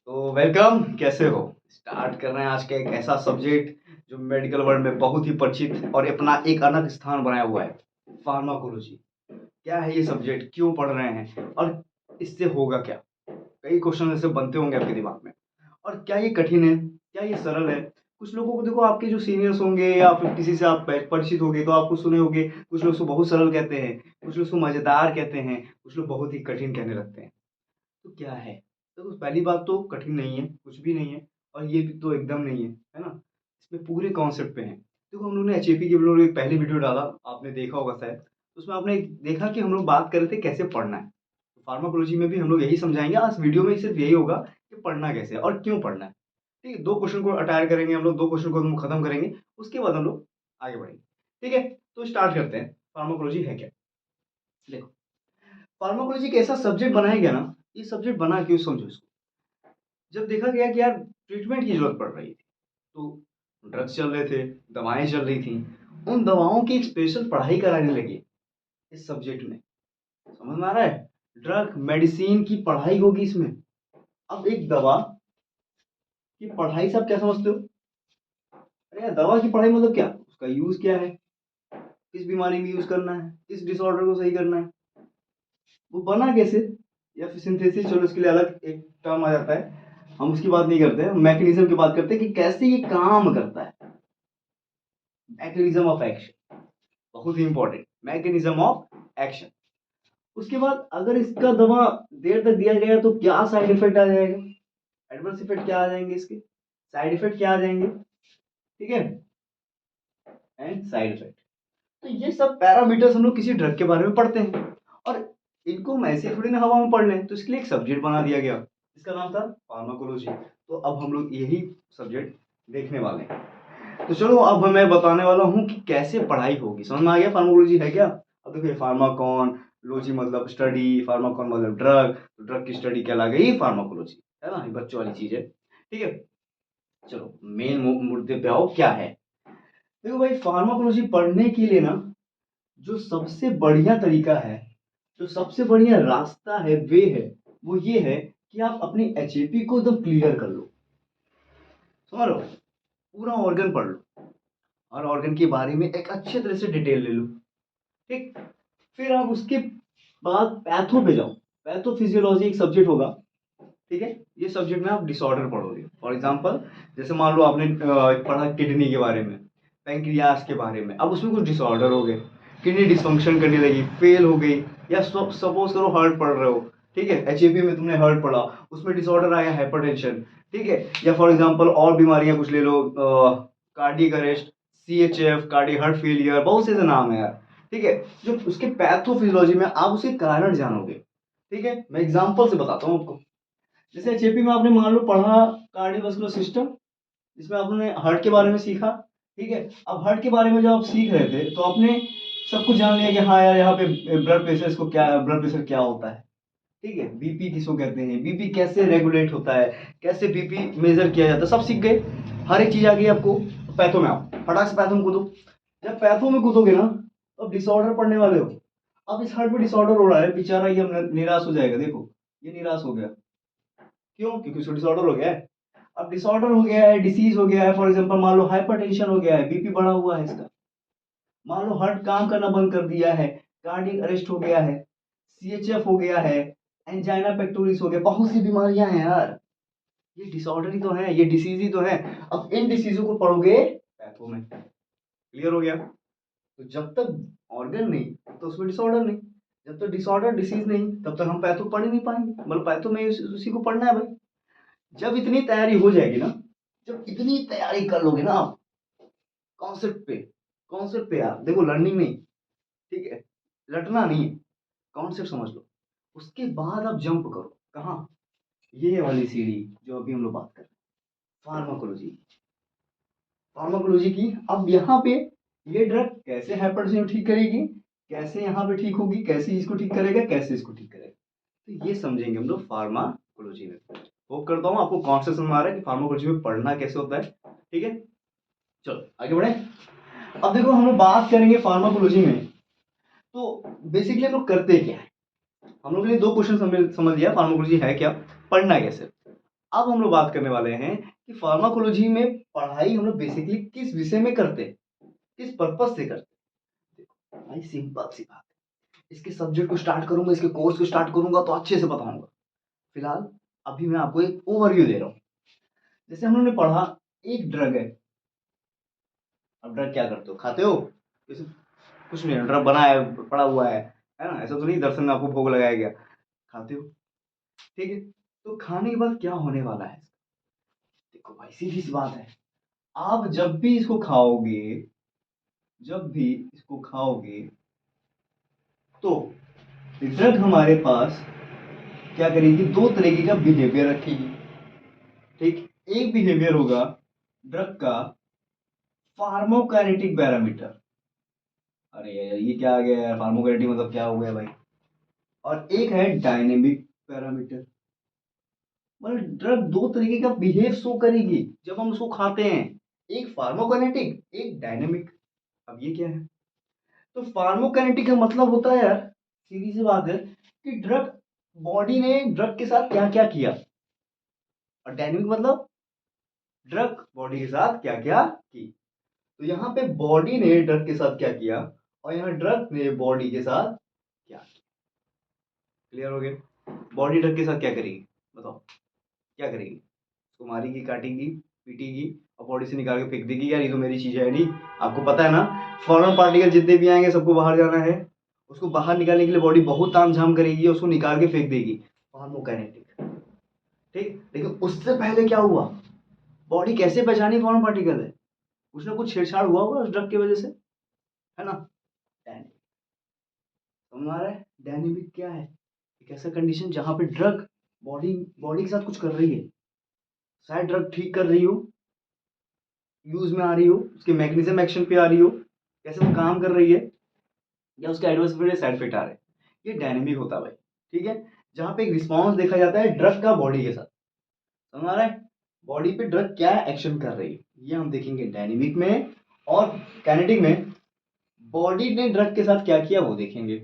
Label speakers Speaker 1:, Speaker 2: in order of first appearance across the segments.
Speaker 1: तो वेलकम, कैसे हो? स्टार्ट कर रहे हैं आज का एक ऐसा सब्जेक्ट जो मेडिकल वर्ल्ड में बहुत ही परिचित और अपना एक अलग स्थान बनाया हुआ है, फार्माकोलॉजी। क्या है ये सब्जेक्ट, क्यों पढ़ रहे हैं और इससे होगा क्या? कई क्वेश्चन ऐसे बनते होंगे आपके दिमाग में। और क्या ये कठिन है, क्या ये सरल है? कुछ लोगों को देखो, आपके जो सीनियर्स होंगे या फिर किसी से आप परिचित होंगे तो आपको सुने होंगे, कुछ लोग उसको बहुत सरल कहते हैं, कुछ लोग उसको मजेदार कहते हैं, कुछ लोग बहुत ही कठिन कहने लगते हैं। तो क्या है? तो पहली बात तो कठिन नहीं है, कुछ भी नहीं है, और ये भी तो एकदम नहीं है ना? इसमें पूरे कॉन्सेप्ट पे हैं। देखो, हम लोग ने एचएपी की हम लोग ने एक पहली वीडियो डाला, आपने देखा होगा शायद। उसमें आपने देखा कि हम लोग बात कर रहे थे कैसे पढ़ना है। तो फार्माकोलॉजी में भी हम लोग यही समझाएँगे, आज वीडियो में सिर्फ यही होगा कि पढ़ना कैसे है और क्यों पढ़ना है। ठीक है? 2 क्वेश्चन को अटायर करेंगे हम लोग, 2 क्वेश्चन को हम खत्म करेंगे, उसके बाद हम लोग आगे बढ़ेंगे। ठीक है? तो स्टार्ट करते हैं, फार्माकोलॉजी है क्या? देखो, फार्माकोलॉजी एक ऐसा सब्जेक्ट बनाया गया ना, ये सब्जेक्ट बना क्यों, समझो इसको। जब देखा गया कि यार ट्रीटमेंट की ज़रूरत पड़ रही थी, तो ड्रग्स चल रहे थे, दवाएँ चल रही थीं, उन दवाओं की एक स्पेशल पढ़ाई कराने लगे इस सब्जेक्ट में। समझ में आ रहा है? ड्रग, मेडिसिन की पढ़ाई होगी इसमें। अब एक दवा की पढ़ाई से आप क्या समझते हो? अरे यार, दवा की पढ़ाई मतलब क्या? उसका यूज़ क्या है? किस बीमारी में यूज़ करना है? किस डिसऑर्डर को सही करना है? वो बना कैसे? या फिर सिंथेसिस, चलो इसके लिए अलग एक टर्म आ जाता है। हम उसकी बात नहीं करते हैं, मैकेनिज़्म की बात करते हैं कि कैसे ये काम करता है। मैकेनिज़्म ऑफ एक्शन, बहुत ही इंपॉर्टेंट, मैकेनिज़्म ऑफ एक्शन। उसके बाद अगर इसका दवा देर तक दिया गया तो क्या साइड इफेक्ट आ जाएगा? एडवर्स इफेक्ट क्या आ जाएंगे इसके? साइड इफेक्ट क्या आ जाएंगे? ठीक है? And side effect. तो ये सब पैरामीटर्स हम लोग किसी ड्रग के बारे में पढ़ते हैं, और इनको हम ऐसे थोड़ी ना हवा में पढ़ लें। तो इसके लिए एक सब्जेक्ट बना दिया गया, इसका नाम था फार्माकोलॉजी। तो अब हम लोग यही सब्जेक्ट देखने वाले हैं। तो चलो, अब मैं बताने वाला हूँ कि कैसे पढ़ाई होगी। समझ में आ गया फार्माकोलॉजी है क्या? अब देखिए, फार्माकॉन लॉजी मतलब स्टडी, फार्माकॉन मतलब ड्रग, तो ड्रग की स्टडी कहलाएगी फार्माकोलॉजी, है ना? ये बच्चों वाली चीज है। ठीक है, चलो मेन मुद्दे पे आओ, क्या है। देखो भाई, फार्माकोलॉजी पढ़ने के लिए ना, जो सबसे बढ़िया तरीका है, जो सबसे बढ़िया रास्ता है, वे है, वो ये है कि आप अपनी एचएपी को एकदम क्लियर कर लो। समझ लो, पूरा ऑर्गन पढ़ लो, हर ऑर्गन के बारे में एक अच्छे तरह से डिटेल ले लो। ठीक, फिर आप उसके बाद पैथो पे जाओ। पैथोफिजियोलॉजी एक सब्जेक्ट होगा। ठीक है, ये सब्जेक्ट में आप डिसऑर्डर पढ़ोगे। फॉर एग्जांपल, जैसे मान लो आपने पढ़ा किडनी के बारे में, पैंक्रियास के बारे में। अब उसमें कुछ डिसऑर्डर हो गए, किडनी डिसफंक्शन करने लगी, फेल हो गई, या सपोज करो हार्ट पढ़ रहे हो। ठीक है, एचएपी में तुमने हार्ट पढ़ा, उसमें डिसऑर्डर आया हाइपरटेंशन। ठीक है, या फॉर एग्जांपल और बीमारियां कुछ ले लो, cardiac arrest, CHF, cardiac heart failure, बहुत से ऐसे नाम है यार। ठीक है, जो उसके पैथोफिजियोलॉजी में आप उसके कारण जानोगे। ठीक है, मैं एग्जांपल से बताता हूँ आपको। जैसे एचएपी में आपने मान लो पढ़ा कार्डियोवास्कुलर सिस्टम, जिसमें आपने हार्ट के बारे में सीखा। ठीक है, अब हार्ट के बारे में जब आप सीख रहे थे तो आपने सब कुछ जान लिया कि हाँ यार, यहाँ पे ब्लड प्रेशर, इसको क्या, ब्लड प्रेशर क्या होता है। ठीक है, बीपी किसको कहते हैं, बीपी कैसे रेगुलेट होता है, कैसे बीपी मेजर किया जाता है, सब सीख गए। हर एक चीज आ गई आपको। पैथो में आओ, फटाक से पैथो में कूदो। जब पैथो में कूदोगे ना, तो अब डिसऑर्डर पढ़ने वाले हो। अब इस हार्ट में डिसऑर्डर हो रहा है, बेचारा ये निराश हो जाएगा। देखो, ये निराश हो गया, क्यों? क्योंकि उसको डिसऑर्डर हो गया है। अब डिसऑर्डर हो गया है, डिसीज हो गया है, फॉर एग्जांपल मान लो हाइपरटेंशन हो गया है, बीपी बढ़ा हुआ है इसका। मान लो हार्ट काम करना बंद कर दिया है, कार्डियक अरेस्ट हो गया है, सीएचएफ हो गया है, एंजाइना पेक्टोरिस हो गया, बहुत सी बीमारियां हैं यार। ये डिसऑर्डर ही तो है, ये डिसीज ही तो है। अब इन डिसीजों को पढ़ोगे पैथो में। क्लियर हो गया? तो जब तक ऑर्गन नहीं, तो उसमें डिसऑर्डर नहीं। जब तक डिसऑर्डर डिसीज नहीं, तब तक हम पैथो पढ़ ही नहीं पाएंगे। मतलब पैथो में उसी को पढ़ना है भाई। जब इतनी तैयारी हो जाएगी ना, जब इतनी तैयारी कर लोगे ना आप, कॉन्सेप्ट पे, कॉन्सेप्ट पे यार, देखो लर्निंग नहीं, ठीक है, रटना नहीं है, कॉन्सेप्ट समझ लो। उसके बाद आप जंप करो, कहाँ? ये वाली सीढ़ी जो अभी हम लोग बात कर रहे हैं, फार्माकोलॉजी। फार्माकोलॉजी की अब यहाँ पे ये ड्रग कैसे हाइपरटेंशन ठीक करेगी, कैसे यहाँ पे ठीक होगी, कैसे इसको ठीक करेगा, कैसे इसको ठीक करेगा, तो ये समझेंगे हम लोग फार्माकोलॉजी में। होप करता हूँ आपको कॉन्सेप्ट समझ में आ रहा है कि फार्माकोलॉजी में पढ़ना कैसे होता है। ठीक है, चलो आगे बढ़े। अब देखो, हम लोग बात करेंगे फार्माकोलॉजी में, तो बेसिकली हम लोग करते क्या है। हम लोग ने 2 क्वेश्चन समझ लिया, फार्माकोलॉजी है क्या, पढ़ना कैसे। अब हम लोग बात करने वाले हैं कि फार्माकोलॉजी में पढ़ाई हम लोग बेसिकली किस विषय में करते हैं, किस पर्पज से करते हैं। देखो भाई सिंपल सी बात है, इसके सब्जेक्ट को स्टार्ट करूंगा, इसके कोर्स को स्टार्ट करूंगा तो अच्छे से बताऊंगा। फिलहाल अभी मैं आपको एक ओवरव्यू दे रहा हूँ। जैसे हम लोगों ने पढ़ा एक ड्रग है। अब ड्रग क्या करते हो, खाते हो? जैसे कुछ नहीं, ड्रग बना है, पड़ा हुआ है ना? ऐसा तो नहीं दर्शन में आपको भोग लगाया गया, खाते हो। ठीक है, तो खाने के बाद क्या होने वाला है? देखो भाई सीधी सी बात है, आप जब भी इसको खाओगे, जब भी इसको खाओगे तो ड्रग हमारे पास क्या करेगी, दो तरीके का बिहेवियर रखेगी। ठीक, एक बिहेवियर होगा ड्रग का फार्माकोकाइनेटिक पैरामीटर। अरे यार ये क्या आ गया यार, फार्माकोकाइनेटिक मतलब क्या हो गया भाई? और एक है डायनेमिक पैरामीटर। मतलब ड्रग दो तरीके का बिहेव शो करेगी जब हम उसको खाते हैं, एक फार्माकोकाइनेटिक, एक डायनेमिक। अब ये क्या है? तो फार्माकोकाइनेटिक का मतलब होता है यार, सीधी सी बात है कि ड्रग, बॉडी ने ड्रग के साथ क्या क्या किया। और डायनेमिक मतलब ड्रग बॉडी के साथ क्या क्या की। तो यहाँ पे बॉडी ने ड्रग के साथ क्या किया और यहाँ ड्रग ने बॉडी के साथ क्या किया। क्लियर हो गया? बॉडी ड्रग के साथ क्या करेगी बताओ, क्या करेगी? उसको मारेगी, काटेगी, पीटेगी और बॉडी से निकाल के फेंक देगी। यार ये तो मेरी चीज है नहीं, आपको पता है ना, फॉरेन पार्टिकल जितने भी आएंगे सबको बाहर जाना है। उसको बाहर निकालने के लिए बॉडी बहुत तामझाम करेगी, उसको निकाल के फेंक देगी, फार्माकोकाइनेटिक। ठीक, लेकिन उससे पहले क्या हुआ, बॉडी कैसे पहचानी फॉरेन पार्टिकल है? कुछ ना कुछ छेड़छाड़ हुआ होगा उस ड्रग की वजह से, है ना? डायनेमिक, समझ आ रहा है? डायनेमिक क्या है? एक ऐसा कंडीशन जहां पे ड्रग बॉडी बॉडी के साथ कुछ कर रही है। शायद ड्रग ठीक कर रही हो, यूज में आ रही हो, उसके मैकेनिज्म एक्शन पे आ रही हो, कैसे वो काम कर रही है, या उसके एडवर्स इफेक्ट साइड इफेक्ट आ रहे हैं। ये डायनेमिक होता है भाई। ठीक है, जहां पे एक रिस्पॉन्स देखा जाता है ड्रग का बॉडी के साथ। समझ आ रहा है? बॉडी पे ड्रग क्या एक्शन कर रही है ये हम देखेंगे डायनेमिक में, और काइनेटिक में बॉडी ने ड्रग के साथ क्या किया वो देखेंगे।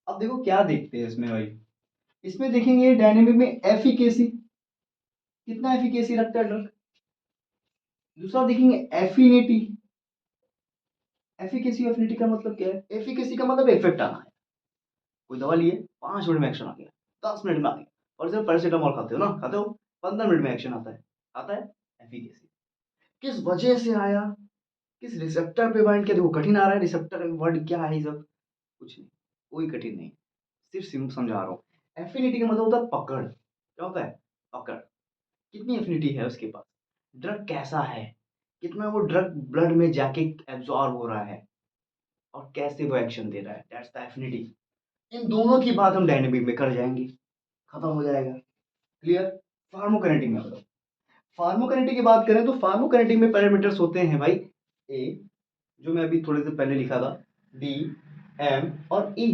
Speaker 1: अब देखो क्या देखते हैं इसमें भाई, इसमें देखेंगे डायनेमिक में एफिकेसी, कितना एफिकेसी रखता है ड्रग। दूसरा देखेंगे एफिनिटी। एफिकेसी एफिनिटी का मतलब क्या है? एफिकेसी का मतलब इफेक्ट आना है। कोई दवा लिए 5 मिनट में एक्शन आ गया, 10 मिनट में आ गया। और जब पैरासीटामोल खाते हो ना, खाते हो, 15 मिनट में एक्शन आता है, आता है। एफिकेसी किस वजह से आया, किस रिसेप्टर पे बाइंड किया? देखो कठिन आ रहा है, रिसेप्टर वर्ड क्या है ये सब, कुछ नहीं, कोई कठिन नहीं, सिर्फ समझा रहा हूँ। एफिनिटी का मतलब होता है पकड़। क्या होता है? पकड़। कितनी एफिनिटी है उसके पास, ड्रग कैसा है, कितना वो ड्रग ब्लड में जाके एब्जॉर्ब हो रहा है और कैसे वो एक्शन दे रहा है, दैट्स द एफिनिटी। इन दोनों की बात हम डायनेमिक में कर जाएंगे, खत्म हो जाएगा। क्लियर? फार्माकोकाइनेटिक में बताओ, फार्माकोकाइनेटिक की बात करें तो फार्माकोकाइनेटिक में पैरामीटर्स होते हैं भाई, ए, जो मैं अभी थोड़े से पहले लिखा था, डी, एम और ई।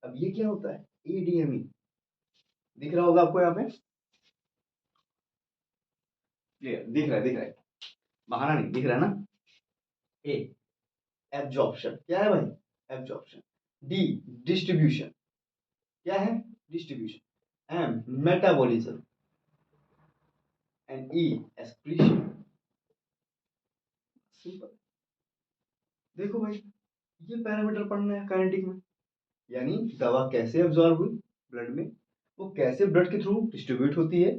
Speaker 1: अब ये क्या होता है? ए डी एम ई, दिख रहा होगा आपको यहाँ पे, क्लियर दिख रहा है, दिख रहा है, बहाना नहीं, दिख रहा है ना? ए एब्जॉर्प्शन, क्या है भाई? एब्जॉर्प्शन। डी डिस्ट्रीब्यूशन, क्या है? Distribution. M metabolism and E excretion. Simple. देखो भाई, ये पैरामीटर पढ़ना है काइनेटिक में, यानी दवा कैसे एब्जॉर्ब हुई ब्लड में, वो कैसे ब्लड के थ्रू डिस्ट्रीब्यूट होती है,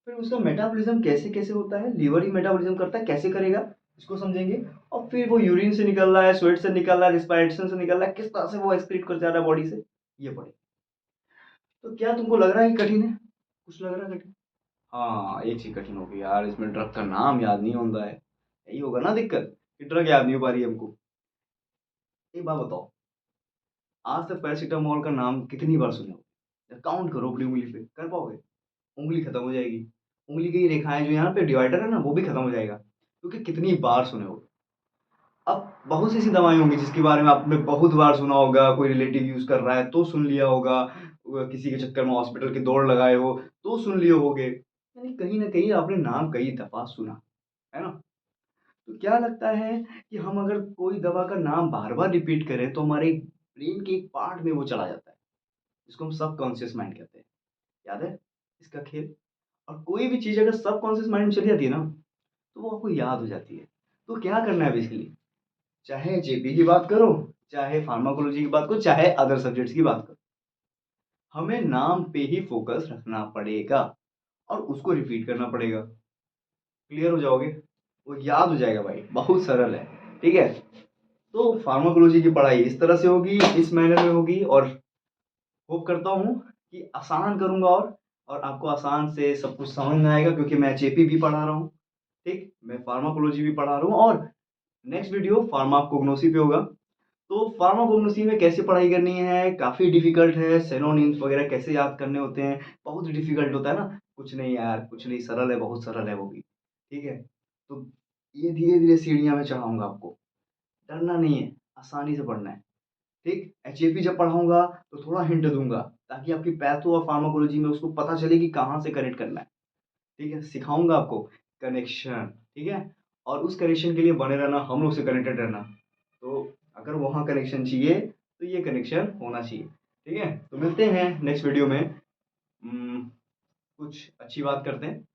Speaker 1: फिर उसका मेटाबॉलिज्म कैसे कैसे होता है, लीवर ही मेटाबॉलिज्म करता है, कैसे करेगा इसको समझेंगे। और फिर वो यूरिन से निकल रहा है, स्वेट से निकल रहा है, रिस्पायरेशन से निकल रहा है, किस तरह से वो एक्सक्रीट कर जा रहा है बॉडी से, ये पढ़े। तो क्या तुमको लग रहा है कि कठिन है? कुछ लग रहा है कठिन? हाँ एक चीज कठिन होगी यार, इसमें ड्रग का नाम याद नहीं होता है, यही होगा ना दिक्कत, कि ड्रग याद नहीं हो पा रही है हमको। एक बात बताओ, आज तक पैरासीटामोल का नाम कितनी बार सुने हो? काउंट करो अपनी उंगली पे, कर पाओगे? उंगली खत्म हो जाएगी, उंगली की रेखाएं जो यहाँ पे डिवाइडर है ना वो भी खत्म हो जाएगा, क्योंकि कितनी बार सुने हो। अब बहुत सी ऐसी दवाएं होंगी जिसके बारे में आपने बहुत बार सुना होगा, कोई रिलेटिव यूज कर रहा है तो सुन लिया होगा, किसी के चक्कर में हॉस्पिटल की दौड़ लगाए हो तो सुन लिए होगे, यानी कहीं ना कहीं आपने नाम कई दफा सुना, है ना? तो क्या लगता है कि हम अगर कोई दवा का नाम बार बार रिपीट करें तो हमारे ब्रेन के एक पार्ट में वो चला जाता है, जिसको हम सबकॉन्शियस माइंड कहते हैं। याद है इसका खेल? और कोई भी चीज़ अगर सबकॉन्शियस माइंड में चली जाती है ना, तो वो आपको याद हो जाती है। तो क्या करना है बेसिकली, चाहे जेपी की बात करो, चाहे फार्माकोलॉजी की बात करो, चाहे अदर सब्जेक्ट्स की बात करो, हमें नाम पे ही फोकस रखना पड़ेगा और उसको रिपीट करना पड़ेगा। क्लियर हो जाओगे? वो याद हो जाएगा भाई, बहुत सरल है। ठीक है? तो फार्माकोलॉजी की पढ़ाई इस तरह से होगी, इस मैनर में होगी, और होप करता हूँ कि आसान करूँगा और आपको आसान से सब कुछ समझ में आएगा, क्योंकि मैं जेपी भी पढ़ा रहा हूँ, ठीक? मैं फार्माकोलॉजी भी पढ़ा रहा हूँ, और नेक्स्ट वीडियो फार्माकोग्नोसी पे होगा। तो फार्माकोग्नोसी में कैसे पढ़ाई करनी है, काफ़ी डिफ़िकल्ट है, सिनोनिम्स वगैरह कैसे याद करने होते हैं, बहुत डिफ़िकल्ट होता है ना? कुछ नहीं यार, कुछ नहीं, सरल है, बहुत सरल है वो भी, ठीक है? तो ये धीरे-धीरे सीढ़ियाँ मैं चढ़ाऊँगा आपको, डरना नहीं है, आसानी से पढ़ना है। ठीक? एचएपी जब पढ़ाऊँगा तो थोड़ा हिंट दूँगा, ताकि आपकी पैथो और फार्माकोलॉजी में उसको पता चले कि कहाँ से कनेक्ट करना है। ठीक है? सिखाऊँगा आपको कनेक्शन, ठीक है? और उस कनेक्शन के लिए बने रहना, हम लोग से कनेक्टेड रहना। तो अगर वहाँ कनेक्शन चाहिए, तो ये कनेक्शन होना चाहिए। ठीक है? तो मिलते हैं नेक्स्ट वीडियो में। कुछ अच्छी बात करते हैं।